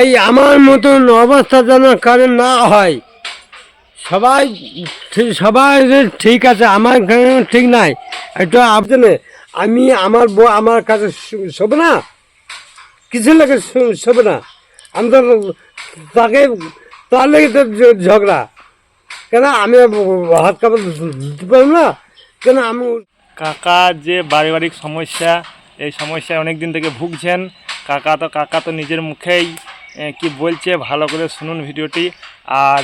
এই আমার মতন অবস্থা যেন কারণ না হয়। সবাই সবাই ঠিক আছে, আমার ঠিক নাই। একটু আপনি আমি আমার বউ আমার কাছে শোবে না, কিছু লাগে শোবে না। আমি তো তাকে তাহলে তো ঝগড়া কেন, আমি হাত কাপড় দিতে পারবো না কেন? আমি কাকার যে পারিবারিক সমস্যা, এই সমস্যায় অনেক দিন থেকে ভুগছেন কাকা তো নিজের মুখেই কি বলছে, ভালো করে শুনুন ভিডিওটি। আর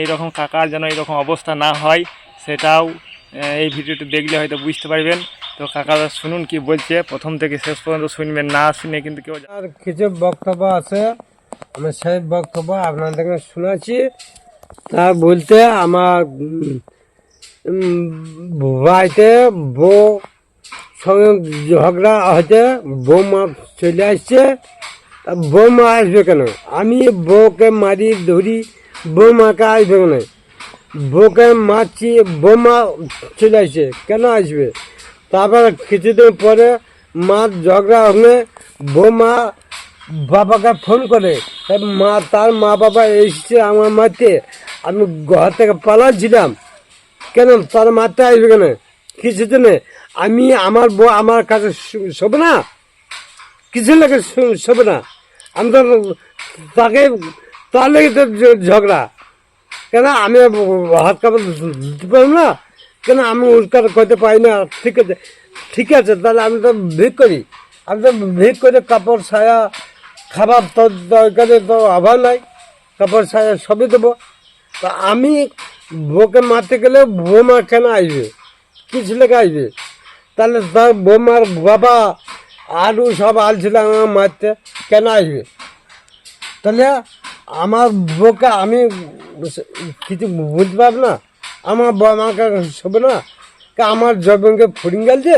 এইরকম কাকার যেন এইরকম অবস্থা না হয় সেটাও এই ভিডিওটি দেখলে হয়তো বুঝতে পারবেন। তো কাকারা শুনুন কি বলছে, প্রথম থেকে শেষ পর্যন্ত শুনবেন, না শুনে কিন্তু কেউ। আর কিছু বক্তব্য আছে, আমি সেই বক্তব্য আপনাদেরকে শোনাচ্ছি। তা বলতে আমার বাড়িতে বউ সঙ্গে ঝগড়া হচ্ছে, বৌমা চলে আসছে। বৌমা আসবে কেন? আমি বউকে মারি ধরি, বৌমাকে আসবে কেন? বউকে মারছি, বৌমা চলে আসছে, কেন আসবে? তারপর কিছুদিন পরে মা ঝগড়া হলে বৌমা বাবাকে ফোন করে, তার মা বাবা এসেছে আমার মারতে। আমি ঘর থেকে পালাচ্ছিলাম, কেন তার মারতে আসবে কেন? কিছুদিনে আমি আমার বউ আমার কাছে শোবে না, কিছু লাগে শোবে না। আমি তো তাকে তাহলে তো ঝগড়া কেন, আমি হাত কাপড় দিতে পারবো না কেন? আমি উৎকার করতে পারি না। ঠিক আছে, ঠিক আছে, তাহলে আমি তো ভিক করি। আমি তো ভিক করে কাপড় ছায়া খাবার তো দরকারে তো অভাব নাই, কাপড় ছায়া সবই দেবো। তা আমি বউকে মারতে গেলে বৌমা কেন আসবে, কিছু লেগে আসবে? তাহলে তার বৌমার বাবা আরও সব আলছিল আমার মারতে, কেন আসবে? তাহলে আমার বউকে আমি কিছু বুঝতে পারব না? আমার বউ আমাকে শোবে না, আমার জবনকে ফুরিং গেলছে।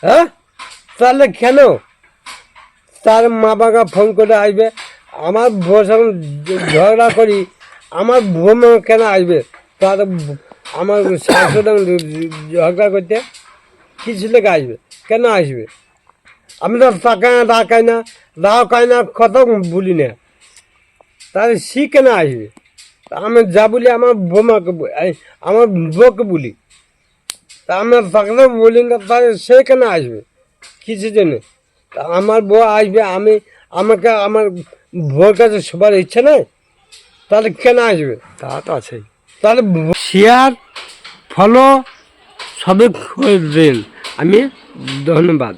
হ্যাঁ, তাহলে কেন তার মা বাবা ফোন করে আসবে? আমার বউর সঙ্গে ঝগড়া করি, আমার বউ কেন আসবে? তার আমার শাশুড়ি ঝগড়া করতে কিছু লেগে আসবে, কেন আসবে? আমি তো তাকাই না, রাখাই না, কত বলি না, তাহলে সে কেন আসবে? আমি যা বলি আমার বৌমাকে, আমার বউকে বলি, তা আমরা তাকে বলি না, তাহলে সে কেন আসবে কিছু জন্য? তা আমার বউ আসবে, আমাকে আমার বউর কাছে সবার ইচ্ছা নেই, তাহলে কেন আসবে? তা তো আছেই। তাহলে শেয়ার ফলো সবই করে দিন। আমি ধন্যবাদ।